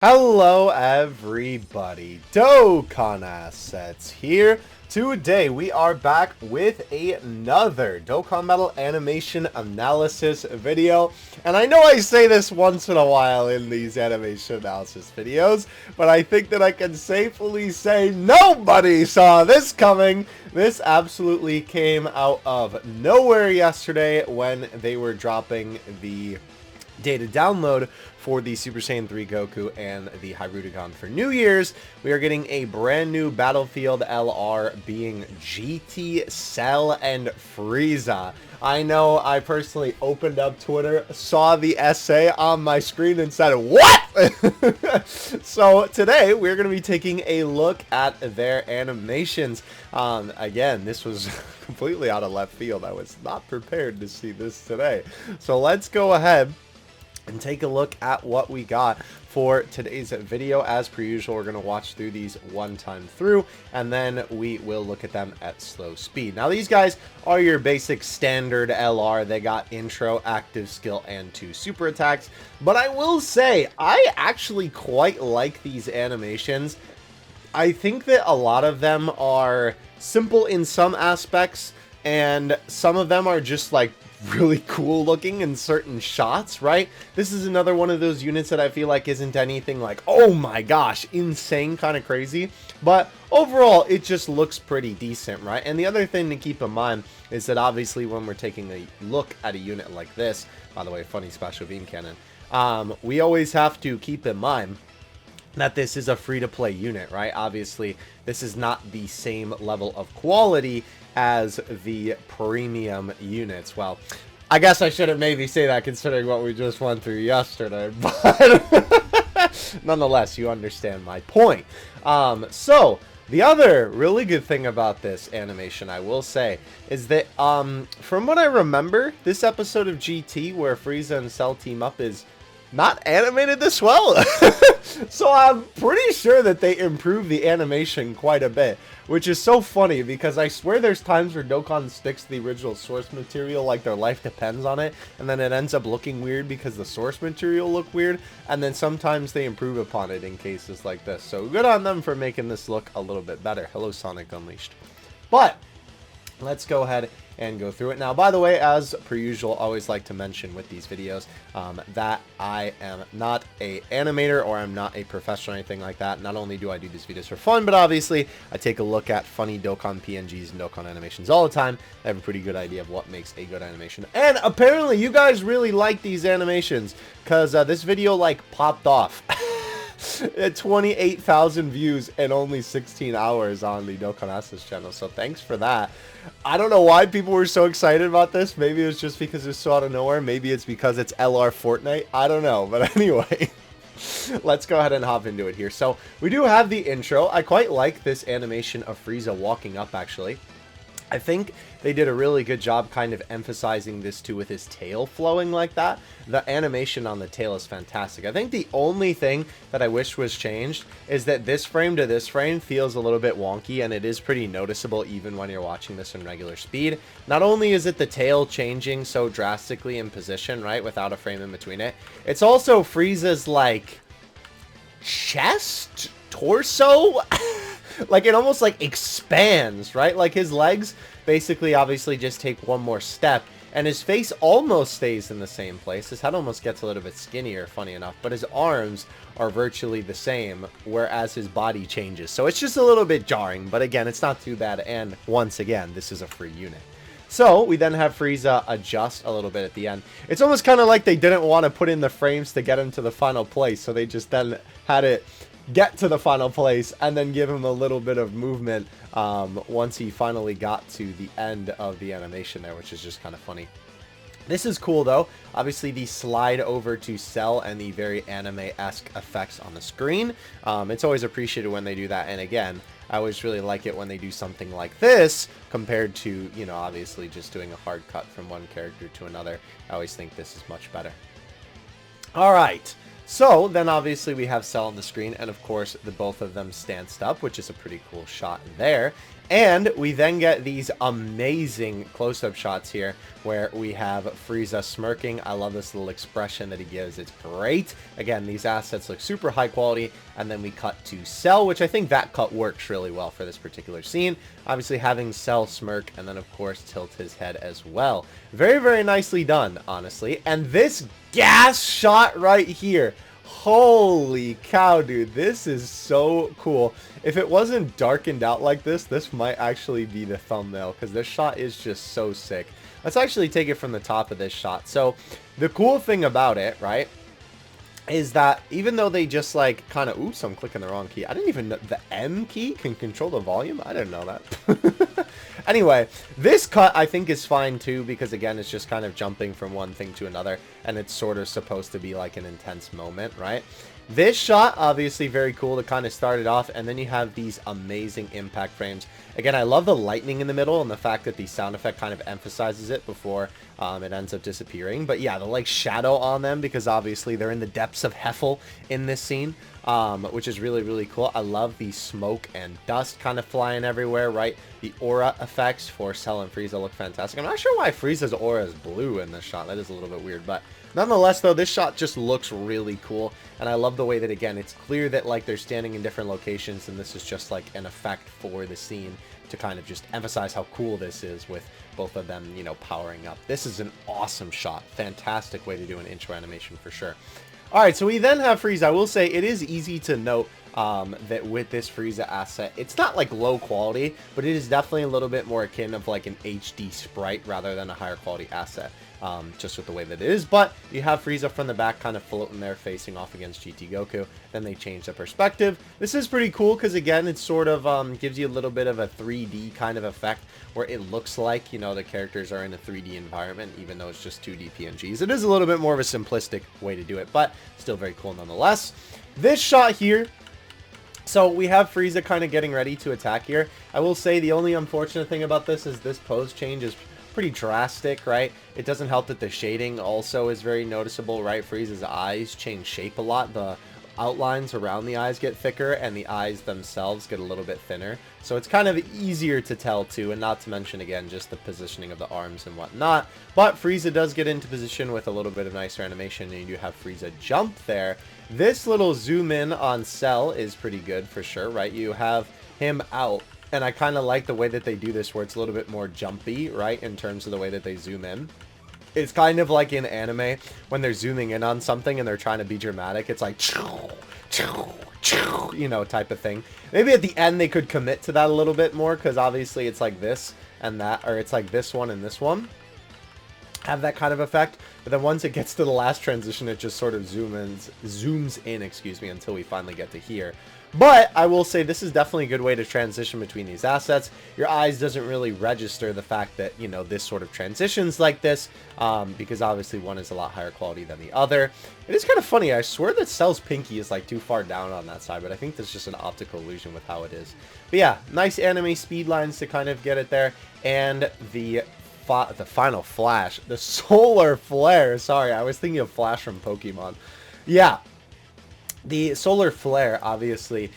Hello everybody, Dokkan Assets here. Today we are back with another Dokkan Metal animation analysis video. And I know I say this once in a while in these animation analysis videos, but I think that I can safely say nobody saw this coming. This absolutely came out of nowhere yesterday when they were dropping the data download for the Super Saiyan 3 Goku and the Hyrule for New Year's. We are getting a brand new Battlefield LR being GT, Cell, and Frieza. I know I personally opened up Twitter, saw the essay on my screen and said, what? So today we're going to be taking a look at their animations. Again, this was completely out of left field. I was not prepared to see this today. So let's go ahead and take a look at what we got for today's video. As per usual, we're going to watch through these one time through, and then we will look at them at slow speed. Now, these guys are your basic standard LR. They got intro, active skill, and 2 super attacks. But I will say, I actually quite like these animations. I think that a lot of them are simple in some aspects, and some of them are just like really cool looking in certain shots, right? This is another one of those units that I feel like isn't anything like, oh my gosh, insane kind of crazy, but overall it just looks pretty decent, right? And the other thing to keep in mind is that obviously when we're taking a look at a unit like this, by the way, funny special beam cannon, we always have to keep in mind that this is a free-to-play unit, right? Obviously, this is not the same level of quality as the premium units. Well, I guess I shouldn't maybe say that considering what we just went through yesterday, but nonetheless, you understand my point. So, the other really good thing about this animation, I will say, is that from what I remember, this episode of GT where Frieza and Cell team up is not animated this well. So I'm pretty sure that they improved the animation quite a bit, which is so funny because I swear there's times where Dokkan sticks to the original source material like their life depends on it, and then it ends up looking weird because the source material looked weird, and then sometimes they improve upon it in cases like this. So good on them for making this look a little bit better. Hello, Sonic Unleashed. But let's go ahead and go through it. Now, by the way, as per usual, always like to mention with these videos that I am not a animator or I'm not a professional or anything like that. Not only do I do these videos for fun, but obviously I take a look at funny Dokkan PNGs and Dokkan animations all the time. I have a pretty good idea of what makes a good animation. And apparently you guys really like these animations because this video like popped off. At 28,000 views and only 16 hours on the Dokkan Assets channel, so thanks for that. I don't know why people were so excited about this. Maybe it was just because it's so out of nowhere. Maybe it's because it's LR Fortnite. I don't know, but anyway, let's go ahead and hop into it here. So we do have the intro. I quite like this animation of Frieza walking up, actually. I think they did a really good job kind of emphasizing this too with his tail flowing like that. The animation on the tail is fantastic. I think the only thing that I wish was changed is that this frame to this frame feels a little bit wonky, and it is pretty noticeable even when you're watching this in regular speed. Not only is it the tail changing so drastically in position, right, without a frame in between it, it's also Frieza's like chest, torso. Like it almost like expands, right? Like his legs basically obviously just take one more step, and his face almost stays in the same place. His head almost gets a little bit skinnier, funny enough, but his arms are virtually the same, whereas his body changes. So it's just a little bit jarring, but again, it's not too bad. And once again, this is a free unit. So we then have Frieza adjust a little bit at the end. It's almost kind of like they didn't want to put in the frames to get him to the final place, so they just then had it get to the final place and then give him a little bit of movement once he finally got to the end of the animation there, which is just kind of funny. This is cool though. Obviously the slide over to Cell and the very anime-esque effects on the screen. It's always appreciated when they do that, and again, I always really like it when they do something like this compared to, you know, obviously just doing a hard cut from one character to another. I always think this is much better. Alright. So then obviously we have Cell on the screen, and of course the both of them stanced up, which is a pretty cool shot there. And we then get these amazing close-up shots here where we have Frieza smirking. I love this little expression that he gives. It's great. Again, these assets look super high quality. And then we cut to Cell, which I think that cut works really well for this particular scene. Obviously having Cell smirk and then, of course, tilt his head as well. Very, very nicely done, honestly. And this gas shot right here. Holy cow, dude. This is so cool. If it wasn't darkened out like this might actually be the thumbnail because this shot is just so sick. Let's actually take it from the top of this shot. So the cool thing about it, right, is that even though they just like kind of, oops, I'm clicking the wrong key. I didn't even know the M key can control the volume. I didn't know that. Anyway, this cut I think is fine too because again, it's just kind of jumping from one thing to another and it's sort of supposed to be like an intense moment, right? This shot, obviously very cool to kind of start it off, and then you have these amazing impact frames. Again, I love the lightning in the middle and the fact that the sound effect kind of emphasizes it before it ends up disappearing. But yeah, the like shadow on them because obviously they're in the depths of Heffel in this scene, which is really, really cool. I love the smoke and dust kind of flying everywhere, right? The aura effects for Cell and Frieza look fantastic. I'm not sure why Frieza's aura is blue in this shot. That is a little bit weird, but nonetheless, though, this shot just looks really cool, and I love the way that, again, it's clear that, like, they're standing in different locations, and this is just, like, an effect for the scene to kind of just emphasize how cool this is with both of them, you know, powering up. This is an awesome shot. Fantastic way to do an intro animation for sure. All right, so we then have Frieza. I will say it is easy to note that with this Frieza asset, it's not like low quality, but it is definitely a little bit more akin of like an HD sprite rather than a higher quality asset, just with the way that it is. But you have Frieza from the back kind of floating there facing off against GT Goku. Then they change the perspective. This is pretty cool because, again, it sort of gives you a little bit of a 3D kind of effect where it looks like, you know, the characters are in a 3D environment, even though it's just 2D PNGs. It is a little bit more of a simplistic way to do it, but still very cool nonetheless. This shot here, so we have Frieza kind of getting ready to attack here. I will say the only unfortunate thing about this is this pose change is pretty drastic, right? It doesn't help that the shading also is very noticeable, right? Frieza's eyes change shape a lot. The outlines around the eyes get thicker and the eyes themselves get a little bit thinner. So it's kind of easier to tell too, and not to mention, again, just the positioning of the arms and whatnot. But Frieza does get into position with a little bit of nicer animation, and you do have Frieza jump there. This little zoom in on Cell is pretty good for sure, right? You have him out, and I kind of like the way that they do this where it's a little bit more jumpy, right, in terms of the way that they zoom in. It's kind of like in anime when they're zooming in on something and they're trying to be dramatic. It's like, you know, type of thing. Maybe at the end they could commit to that a little bit more because obviously it's like this and that, or it's like this one and this one have that kind of effect. But then once it gets to the last transition, it just sort of zooms in, excuse me, until we finally get to here. But I will say this is definitely a good way to transition between these assets. Your eyes doesn't really register the fact that, you know, this sort of transitions like this, because obviously one is a lot higher quality than the other. It is kind of funny. I swear that Cell's pinky is like too far down on that side, but I think that's just an optical illusion with how it is. But yeah, nice anime speed lines to kind of get it there. And the final flash, the solar flare. Sorry, I was thinking of Flash from Pokemon. Yeah. The solar flare, obviously,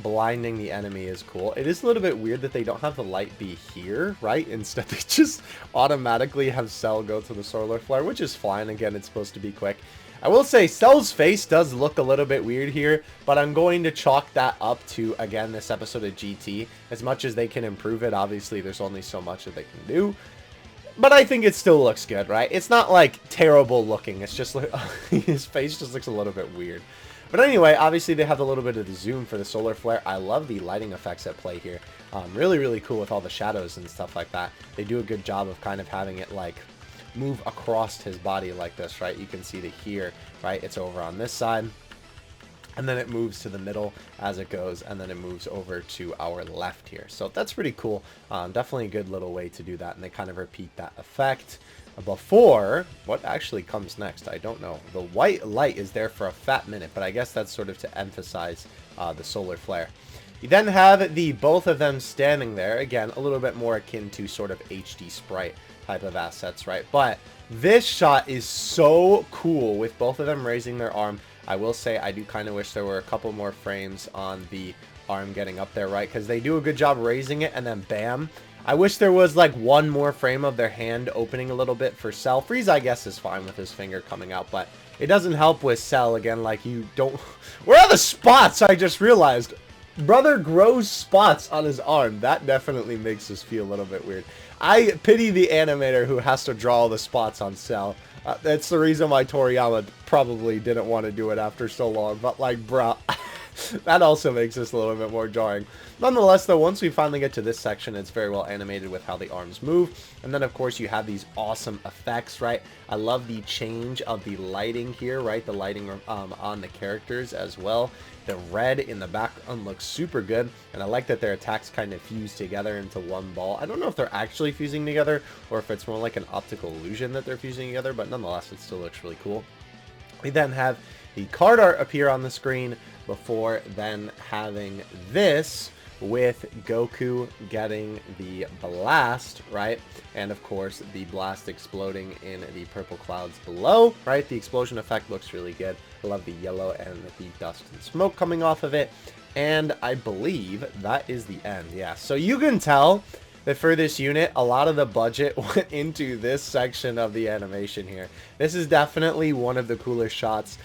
blinding the enemy is cool. It is a little bit weird that they don't have the light be here, right? Instead, they just automatically have Cell go to the solar flare, which is fine. Again, it's supposed to be quick. I will say Cell's face does look a little bit weird here, but I'm going to chalk that up to, again, this episode of GT. As much as they can improve it, obviously, there's only so much that they can do. But I think it still looks good, right? It's not, like, terrible looking. It's just, like, his face just looks a little bit weird. But anyway, obviously they have a little bit of the zoom for the solar flare. I love the lighting effects at play here. Really, really cool with all the shadows and stuff like that. They do a good job of kind of having it, like, move across his body like this, right? You can see that here, right? It's over on this side. And then it moves to the middle as it goes, and then it moves over to our left here. So that's pretty cool. Definitely a good little way to do that, and they kind of repeat that effect. Before, what actually comes next, I don't know. The white light is there for a fat minute, but I guess that's sort of to emphasize the solar flare. You then have the both of them standing there. Again, a little bit more akin to sort of HD sprite type of assets, right? But this shot is so cool with both of them raising their arm. I will say I do kind of wish there were a couple more frames on the arm getting up there, right? Because they do a good job raising it, and then bam. I wish there was like one more frame of their hand opening a little bit for Cell. FRIEZA, I guess, is fine with his finger coming out, but it doesn't help with Cell. Again, like, you don't... Where are the spots? I just realized. Brother grows spots on his arm. That definitely makes us feel a little bit weird. I pity the animator who has to draw all the spots on Cell. That's the reason why Toriyama probably didn't want to do it after so long. But, like, bruh, that also makes this a little bit more jarring. Nonetheless, though, once we finally get to this section, it's very well animated with how the arms move. And then, of course, you have these awesome effects, right? I love the change of the lighting here, right? The lighting on the characters as well. The red in the background looks super good, and I like that their attacks kind of fuse together into one ball. I don't know if they're actually fusing together, or if it's more like an optical illusion that they're fusing together, but nonetheless, it still looks really cool. We then have the card art appear on the screen before then having this with Goku getting the blast, right? And of course, the blast exploding in the purple clouds below, right? The explosion effect looks really good. I love the yellow and the dust and smoke coming off of it. And I believe that is the end. Yeah, so you can tell that for this unit, a lot of the budget went into this section of the animation here. This is definitely one of the coolest shots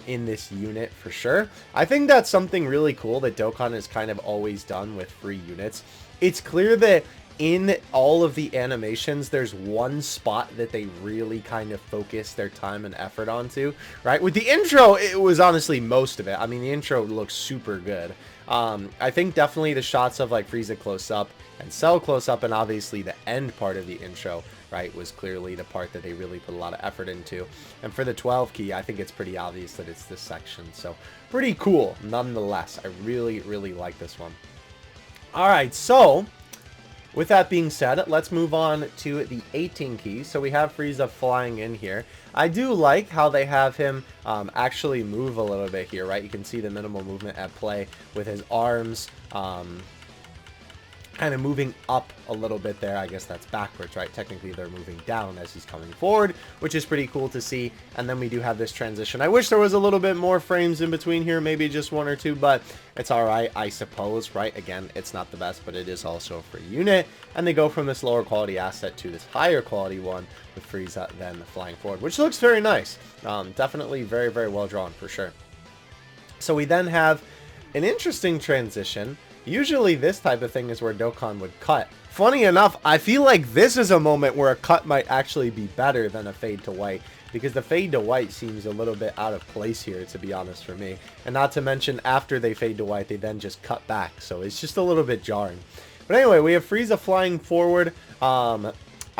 in this unit for sure. I think that's something really cool that Dokkan has kind of always done with free units. It's clear that in all of the animations, there's one spot that they really kind of focus their time and effort onto, right? With the intro, it was honestly most of it. I mean, the intro looks super good. I think definitely the shots of like Frieza close up and Cell close up, and obviously the end part of the intro, right, was clearly the part that they really put a lot of effort into. And for the 12 key, I think it's pretty obvious that it's this section. So pretty cool nonetheless. I really, really like this one. All right, so with that being said, let's move on to the 18 key. So we have Frieza flying in here. I do like how they have him actually move a little bit here, right? You can see the minimal movement at play with his arms kind of moving up a little bit there. I guess that's backwards, right? Technically, they're moving down as he's coming forward, which is pretty cool to see. And then we do have this transition. I wish there was a little bit more frames in between here, maybe just one or two, but it's all right, I suppose, right? Again, it's not the best, but it is also a free unit. And they go from this lower quality asset to this higher quality one with Frieza then flying forward, which looks very nice. Definitely very, very well drawn for sure. So we then have an interesting transition. Usually this type of thing is where Dokkan would cut. Funny enough, I feel like this is a moment where a cut might actually be better than a fade to white, because the fade to white seems a little bit out of place here, to be honest, for me. And not to mention, after they fade to white, they then just cut back, so it's just a little bit jarring. But anyway, we have Frieza flying forward. I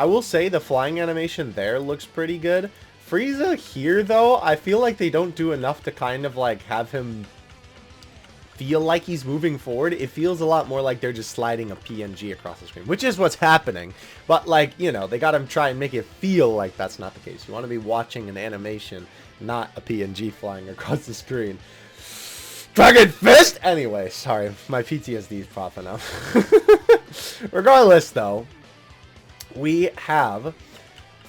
will say the flying animation there looks pretty good. Frieza here, though, I feel like they don't do enough to kind of like have him feel like he's moving forward. It feels a lot more like they're just sliding a PNG across the screen, which is what's happening. But like, you know, they got to try and make it feel like that's not the case. You want to be watching an animation, not a PNG flying across the screen. Dragon Fist! Anyway, sorry, my PTSD is popping up. Regardless, though, we have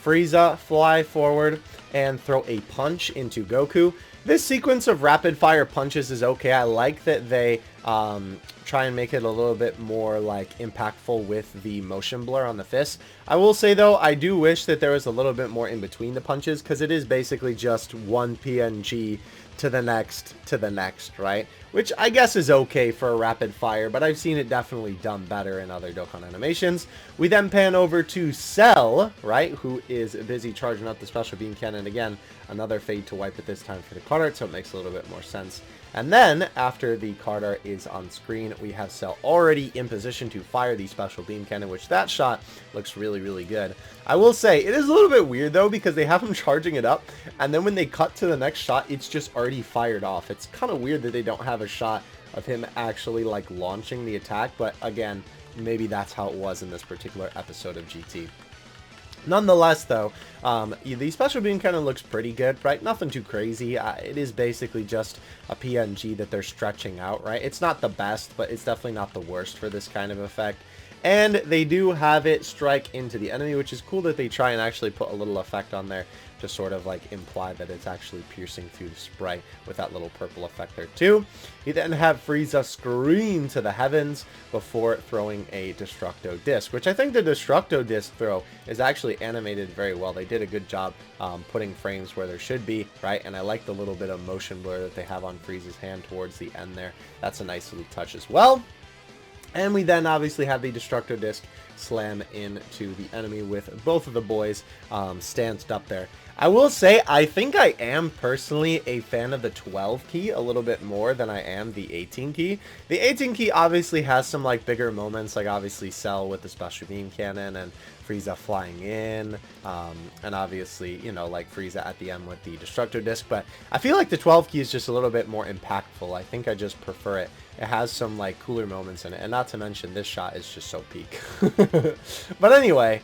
Frieza fly forward and throw a punch into Goku. This sequence of rapid fire punches is okay. I like that they try and make it a little bit more like impactful with the motion blur on the fist. I will say though, I do wish that there was a little bit more in between the punches, because it is basically just one PNG to the next, right? Which I guess is okay for a rapid fire, but I've seen it definitely done better in other Dokkan animations. We then pan over to Cell, right, who is busy charging up the special beam cannon again. Another fade to white, but this time for the card art, so it makes a little bit more sense. And then, after the card art is on screen, we have Cell already in position to fire the special beam cannon, which that shot looks really, really good. I will say, it is a little bit weird, though, because they have him charging it up, and then when they cut to the next shot, it's just already fired off. It's kind of weird that they don't have a shot of him actually, like, launching the attack, but again, maybe that's how it was in this particular episode of GT. Nonetheless, though, the special beam kind of looks pretty good, right? Nothing too crazy. It is basically just a PNG that they're stretching out, right? It's not the best, but it's definitely not the worst for this kind of effect. And they do have it strike into the enemy, which is cool that they try and actually put a little effect on there. to sort of like imply that it's actually piercing through the sprite with that little purple effect there too. You then have Frieza scream to the heavens before throwing a Destructo Disc, which I think the Destructo Disc throw is actually animated very well. They did a good job putting frames where there should be, right? And I like the little bit of motion blur that they have on Frieza's hand towards the end there. That's a nice little touch as well. And we then obviously have the Destructo Disc slam into the enemy with both of the boys stanced up there. I will say, I think I am personally a fan of the 12 key a little bit more than I am the 18 key. The 18 key obviously has some like bigger moments, like obviously Cell with the special beam cannon and Frieza flying in, and obviously, you know, like Frieza at the end with the Destructo Disc, but I feel like the 12 key is just a little bit more impactful. I think I just prefer it. It has some like cooler moments in it, and not to mention this shot is just so peak. But anyway,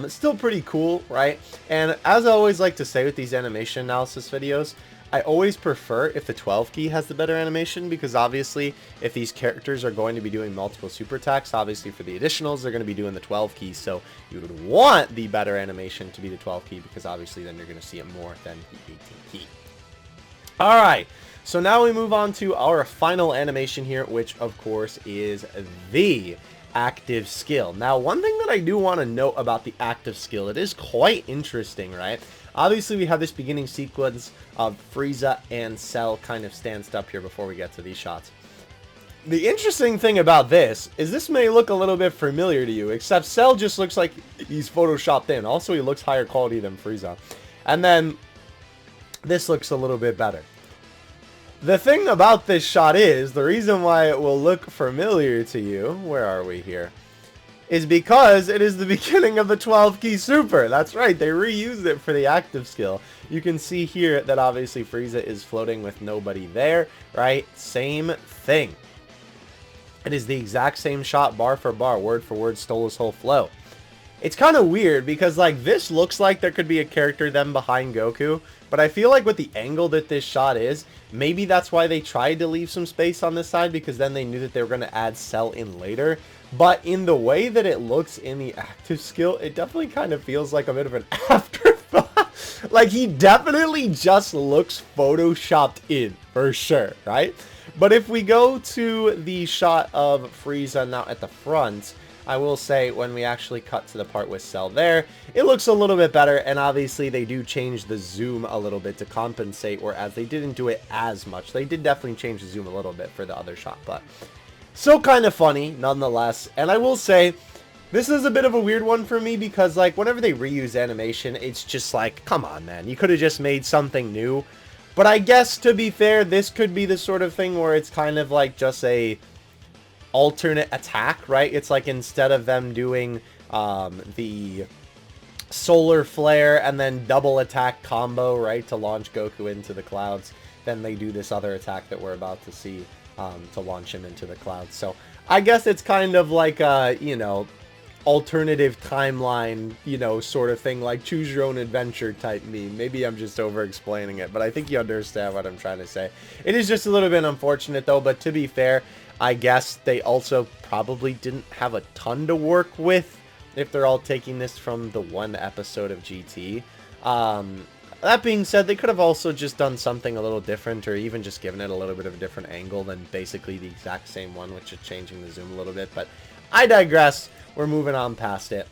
still pretty cool, right? And as I always like to say with these animation analysis videos, I always prefer if the 12 key has the better animation, because obviously if these characters are going to be doing multiple super attacks, obviously for the additionals they're going to be doing the 12 key, so you would want the better animation to be the 12 key, because obviously then you're going to see it more than the 18 key. Alright, so now we move on to our final animation here, which of course is the active skill. Now, one thing that I do want to note about the active skill, it is quite interesting, right? Obviously, we have this beginning sequence of Frieza and Cell kind of stanced up here before we get to these shots. The interesting thing about this may look a little bit familiar to you, except Cell just looks like he's photoshopped in. Also, he looks higher quality than Frieza. And then this looks a little bit better. The thing about this shot is, the reason why it will look familiar to you, where are we here, is because it is the beginning of the 12 key super. That's right, they reused it for the active skill. You can see here that obviously Frieza is floating with nobody there, right? Same thing. It is the exact same shot, bar for bar, word for word, stole his whole flow. It's kind of weird because like this looks like there could be a character then behind Goku, but I feel like with the angle that this shot is, maybe that's why they tried to leave some space on this side, because then they knew that they were going to add Cell in later. But in the way that it looks in the active skill, it definitely kind of feels like a bit of an afterthought. Like he definitely just looks photoshopped in, for sure, right? But if we go to the shot of Frieza now at the front, I will say when we actually cut to the part with Cell there, it looks a little bit better, and obviously they do change the zoom a little bit to compensate, whereas they didn't do it as much. They did definitely change the zoom a little bit for the other shot, but still kind of funny nonetheless. And I will say, this is a bit of a weird one for me, because like whenever they reuse animation, it's just like, come on man, you could have just made something new. But I guess to be fair, this could be the sort of thing where it's kind of like just a alternate attack, right? It's like instead of them doing the solar flare and then double attack combo, right, to launch Goku into the clouds, then they do this other attack that we're about to see to launch him into the clouds. So I guess it's kind of like a, you know, alternative timeline, you know, sort of thing, like choose your own adventure type meme. Maybe I'm just over explaining it, but I think you understand what I'm trying to say. It is just a little bit unfortunate though, but to be fair, I guess they also probably didn't have a ton to work with if they're all taking this from the one episode of GT. That being said, they could have also just done something a little different, or even just given it a little bit of a different angle than basically the exact same one, which is changing the zoom a little bit. But I digress. We're moving on past it.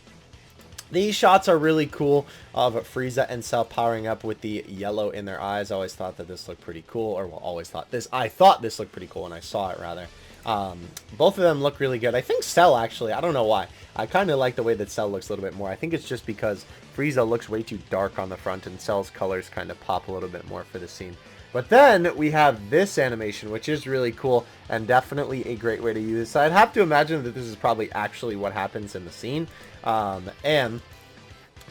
These shots are really cool of Frieza and Cell powering up with the yellow in their eyes. I always thought that this looked pretty cool, or well, always thought this. I thought this looked pretty cool when I saw it, rather. Both of them look really good. I think Cell, actually, I don't know why. I kind of like the way that Cell looks a little bit more. I think it's just because Frieza looks way too dark on the front, and Cell's colors kind of pop a little bit more for the scene. But then we have this animation, which is really cool and definitely a great way to use it. So I'd have to imagine that this is probably actually what happens in the scene. And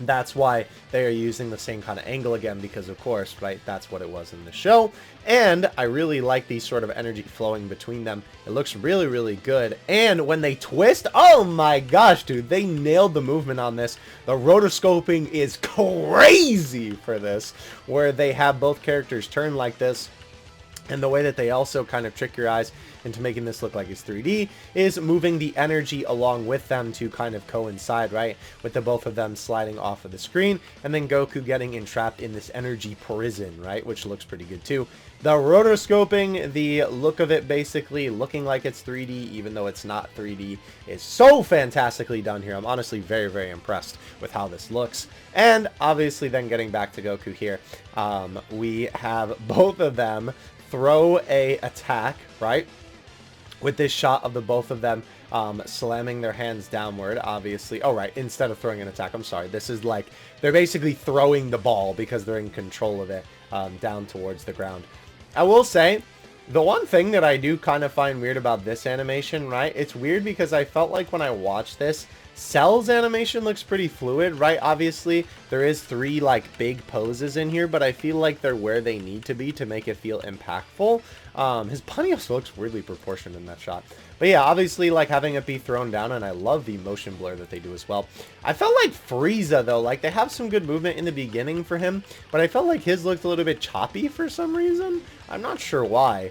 that's why they are using the same kind of angle again, because of course, right, that's what it was in the show. And I really like these sort of energy flowing between them. It looks really, really good. And when they twist, oh my gosh, dude, they nailed the movement on this. The rotoscoping is crazy for this, where they have both characters turn like this. And the way that they also kind of trick your eyes into making this look like it's 3D is moving the energy along with them to kind of coincide, right? With the both of them sliding off of the screen, and then Goku getting entrapped in this energy prison, right? Which looks pretty good too. The rotoscoping, the look of it basically looking like it's 3D, even though it's not 3D, is so fantastically done here. I'm honestly very, very impressed with how this looks. And obviously then getting back to Goku here, we have both of them throw a attack, right? With this shot of the both of them slamming their hands downward, obviously. Oh, right, instead of throwing an attack, I'm sorry. This is like, they're basically throwing the ball because they're in control of it down towards the ground. I will say, the one thing that I do kind of find weird about this animation, right? It's weird because I felt like when I watched this, Cell's animation looks pretty fluid, right? Obviously, there is 3 like big poses in here, but I feel like they're where they need to be to make it feel impactful. His body also looks weirdly proportioned in that shot. But yeah, obviously, like having it be thrown down, and I love the motion blur that they do as well. I felt like Frieza, though, like they have some good movement in the beginning for him, but I felt like his looked a little bit choppy for some reason. I'm not sure why.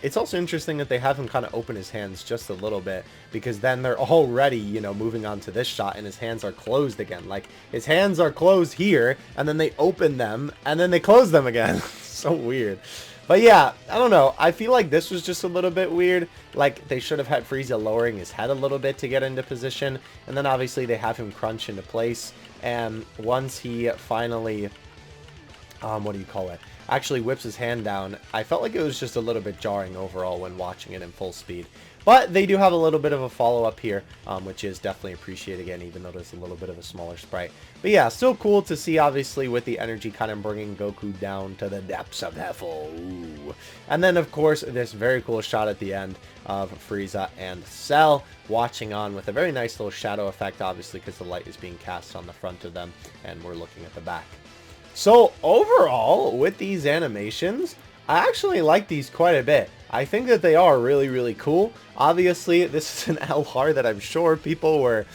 It's also interesting that they have him kind of open his hands just a little bit, because then they're already, you know, moving on to this shot and his hands are closed again. Like, his hands are closed here, and then they open them, and then they close them again. So weird. But yeah, I don't know. I feel like this was just a little bit weird. Like, they should have had Frieza lowering his head a little bit to get into position, and then obviously they have him crunch into place, and once he finally, what do you call it? Actually whips his hand down, I felt like it was just a little bit jarring overall when watching it in full speed. But they do have a little bit of a follow-up here, which is definitely appreciated again, even though there's a little bit of a smaller sprite. But yeah, still cool to see, obviously, with the energy kind of bringing Goku down to the depths of hell. Ooh. And then, of course, this very cool shot at the end of Frieza and Cell watching on with a very nice little shadow effect, obviously, because the light is being cast on the front of them, and we're looking at the back. So overall, with these animations, I actually like these quite a bit. I think that they are really, really cool. Obviously, this is an LR that I'm sure people were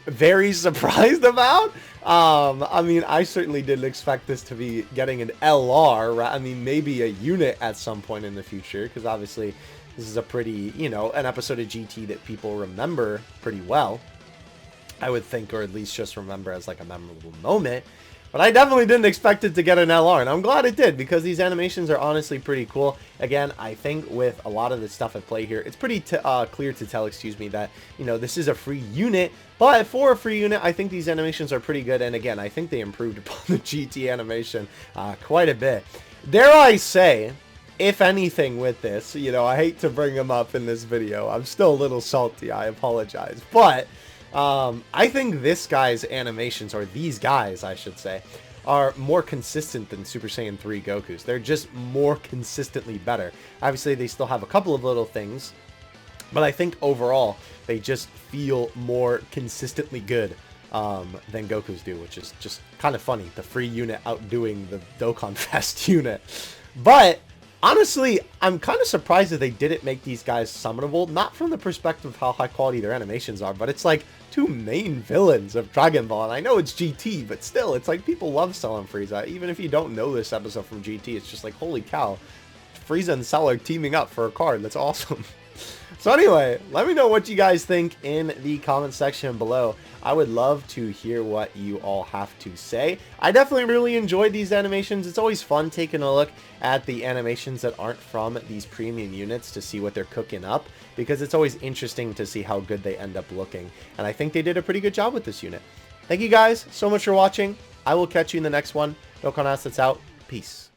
very surprised about. I mean, I certainly didn't expect this to be getting an LR, right? I mean, maybe a unit at some point in the future, because obviously this is a pretty, you know, an episode of GT that people remember pretty well, I would think, or at least just remember as like a memorable moment. But I definitely didn't expect it to get an LR, and I'm glad it did, because these animations are honestly pretty cool. Again, I think with a lot of the stuff at play here, it's pretty clear to tell, excuse me, that, you know, this is a free unit. But for a free unit, I think these animations are pretty good, and again, I think they improved upon the GT animation quite a bit. Dare I say, if anything with this, you know, I hate to bring them up in this video. I'm still a little salty, I apologize. But I think this guy's animations, or these guys, I should say, are more consistent than Super Saiyan 3 Goku's. They're just more consistently better. Obviously, they still have a couple of little things, but I think overall, they just feel more consistently good than Goku's do, which is just kind of funny. The free unit outdoing the Dokkan Fest unit. But honestly, I'm kind of surprised that they didn't make these guys summonable, not from the perspective of how high quality their animations are, but it's like 2 main villains of Dragon Ball, and I know it's GT, but still, it's like people love Cell and Frieza. Even if you don't know this episode from GT, it's just like, holy cow, Frieza and Cell are teaming up for a card. That's awesome. So anyway, let me know what you guys think in the comment section below. I would love to hear what you all have to say. I definitely really enjoyed these animations. It's always fun taking a look at the animations that aren't from these premium units to see what they're cooking up, because it's always interesting to see how good they end up looking. And I think they did a pretty good job with this unit. Thank you guys so much for watching. I will catch you in the next one. Dokkan Assets out. Peace.